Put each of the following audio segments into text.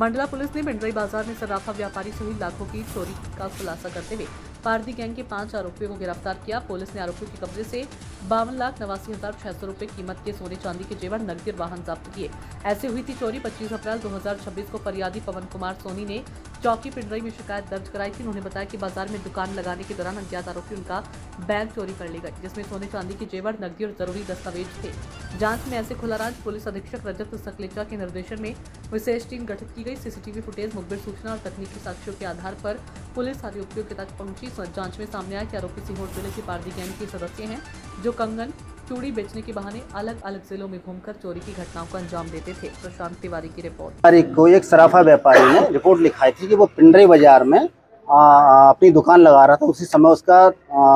Mandla police ने पिंडरई बाजार में सर्राफा व्यापारी सहित लाखों की चोरी का खुलासा करते हुए पारदी गैंग के 5 आरोपियों को गिरफ्तार किया। पुलिस ने आरोपियों के कब्जे से 52,89,600 रुपए कीमत के सोने चांदी के जेवर, नकदी और वाहन जब्त किए। ऐसे हुई थी चोरी। 25 अप्रैल 2026 को फरियादी पवन कुमार सोनी ने चौकी पिंडरई में शिकायत दर्ज कराई थी। उन्होंने बताया कि बाजार में दुकान लगाने के दौरान अज्ञात आरोपी उनका बैग चोरी कर ले गए, जिसमें सोने चांदी के जेवर, नकदी और जरूरी दस्तावेज थे। जांच में ऐसे खुलाराज पुलिस अधीक्षक रजत सकलेचा के निर्देशन में विशेष टीम गठित की गई। सीसीटीवी फुटेज, मुखबिर सूचना और तकनीकी साक्ष्यों के आधार पर पुलिस आरोपियों के तक पहुंची। जांच में सामने आया कि आरोपी सीहोर जिले के पारदी गैंग के सदस्य हैं, जो कंगन चूड़ी बेचने के बहाने अलग अलग जिलों में घूमकर चोरी की घटनाओं को अंजाम देते थे। प्रशांत तिवारी की रिपोर्ट। एक सराफा व्यापारी ने रिपोर्ट लिखाई थी कि वो पिंडरई बाजार में अपनी दुकान लगा रहा था। उसी समय उसका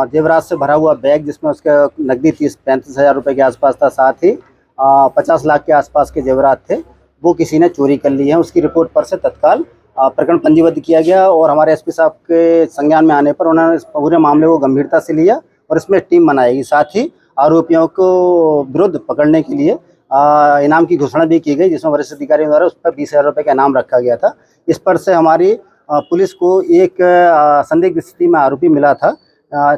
जेवरात से भरा हुआ बैग, जिसमें उसका नकदी 30-35 हज़ार रुपये के आसपास था, साथ ही 50 लाख के आसपास के जेवरात थे, वो किसी ने चोरी कर ली है। उसकी रिपोर्ट पर से तत्काल प्रकरण पंजीबद्ध किया गया और हमारे एसपी साहब के संज्ञान में आने पर उन्होंने इस पूरे मामले को गंभीरता से लिया और इसमें टीम बनाएगी। साथ ही आरोपियों को विरुद्ध पकड़ने के लिए इनाम की घोषणा भी की गई, जिसमें वरिष्ठ अधिकारियों द्वारा उस पर 20,000 रुपये का इनाम रखा गया था। इस पर से हमारी पुलिस को एक संदिग्ध स्थिति में आरोपी मिला था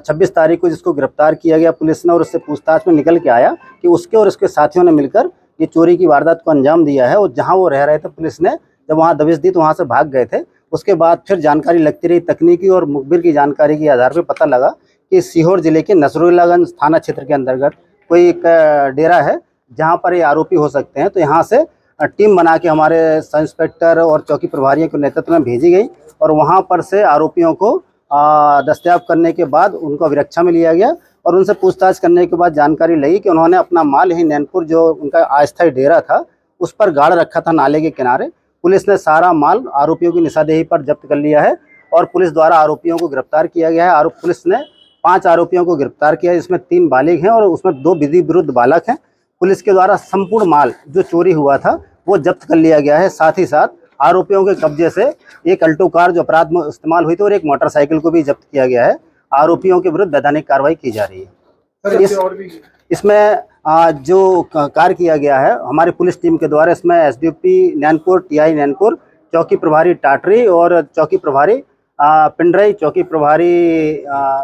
26 तारीख को, जिसको गिरफ्तार किया गया पुलिस ने, और उससे पूछताछ में निकल के आया कि उसके और उसके साथियों ने मिलकर ये चोरी की वारदात को अंजाम दिया है। और जहां वो रह रहे थे, पुलिस ने जब वहां दबिश दी तो वहां से भाग गए थे। उसके बाद फिर जानकारी लगती रही, तकनीकी और मुखबिर की जानकारी के आधार पर पता लगा कि सीहोर जिले के नसरुल्लागंज थाना क्षेत्र के अंतर्गत कोई एक डेरा है जहां पर ये आरोपी हो सकते हैं। तो यहाँ से टीम बना के हमारे सब इंस्पेक्टर और चौकी प्रभारियों के नेतृत्व में भेजी गई और वहां पर से आरोपियों को दस्तयाब करने के बाद उनको अभिरक्षा में लिया गया और उनसे पूछताछ करने के बाद जानकारी लगी कि उन्होंने अपना माल यही नैनपुर, जो उनका अस्थायी डेरा था, उस पर गाड़ रखा था नाले के किनारे। पुलिस ने सारा माल आरोपियों की निशानदेही पर जब्त कर लिया है और पुलिस द्वारा आरोपियों को गिरफ्तार किया गया है। पुलिस ने 5 आरोपियों को गिरफ्तार किया, जिसमें 3 बालिग हैं और उसमें 2 विधि विरुद्ध बालक हैं। पुलिस के द्वारा संपूर्ण माल जो चोरी हुआ था वो जब्त कर लिया गया है। साथ ही साथ आरोपियों के कब्जे से एक अल्टो कार जो अपराध में इस्तेमाल हुई थी और एक मोटरसाइकिल को भी जब्त किया गया है। आरोपियों के विरुद्ध वैधानिक कार्रवाई की जा रही है। इसमें जो कार्य किया गया है हमारी पुलिस टीम के द्वारा, इसमें एसडीओपी नैनपुर, टीआई नैनपुर, चौकी प्रभारी टाटरी और चौकी प्रभारी पिंडरई, चौकी प्रभारी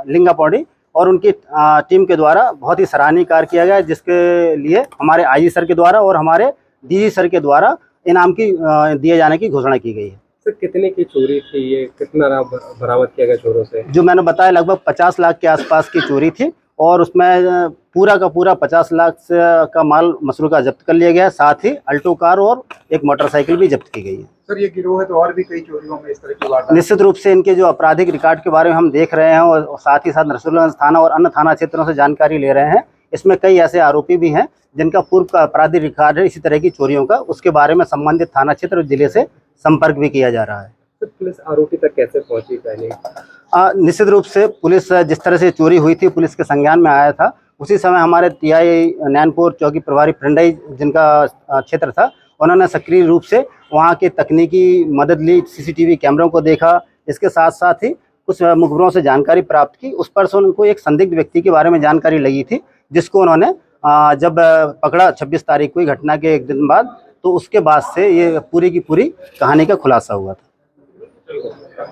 लिंगापौड़ी और उनकी टीम के द्वारा बहुत ही सराहनीय कार्य किया गया है, जिसके लिए हमारे आईजी सर के द्वारा और हमारे डीजी सर के द्वारा इनाम की दिए जाने की घोषणा की गई है। सर, कितने की चोरी थी ये, कितना बरामद किया गया चोरों से? जो मैंने बताया लगभग 50 लाख के आसपास की चोरी थी और उसमें पूरा का पूरा 50 लाख से का माल मसरूका जब्त कर लिया गया है। साथ ही अल्टो कार और एक मोटरसाइकिल भी जब्त की गई है। सर, ये गिरोह है तो और भी कई चोरियों में इस तरह की वारदात? निश्चित रूप से इनके जो आपराधिक रिकॉर्ड के बारे में हम देख रहे हैं और साथ ही साथ नसरुल्लागंज थाना और अन्य थाना क्षेत्रों से जानकारी ले रहे हैं। इसमें कई ऐसे आरोपी भी हैं जिनका पूर्व का आपराधिक रिकॉर्ड है इसी तरह की चोरियों का। उसके बारे में संबंधित थाना क्षेत्र और जिले से संपर्क भी किया जा रहा है। तो पुलिस आरोपी तक कैसे पहुंची पहले? निश्चित रूप से पुलिस जिस तरह से चोरी हुई थी पुलिस के संज्ञान में आया था, उसी समय हमारे टीआई नैनपुर, चौकी प्रभारी पिंडरई जिनका क्षेत्र था, उन्होंने सक्रिय रूप से वहाँ की तकनीकी मदद ली, सीसीटीवी कैमरों को देखा। इसके साथ साथ ही कुछ मुखबिरों से जानकारी प्राप्त की। उस पर से उनको एक संदिग्ध व्यक्ति के बारे में जानकारी लगी थी, जिसको उन्होंने जब पकड़ा 26 तारीख को घटना के एक दिन बाद, तो उसके बाद से ये पूरी की पूरी कहानी का खुलासा हुआ था।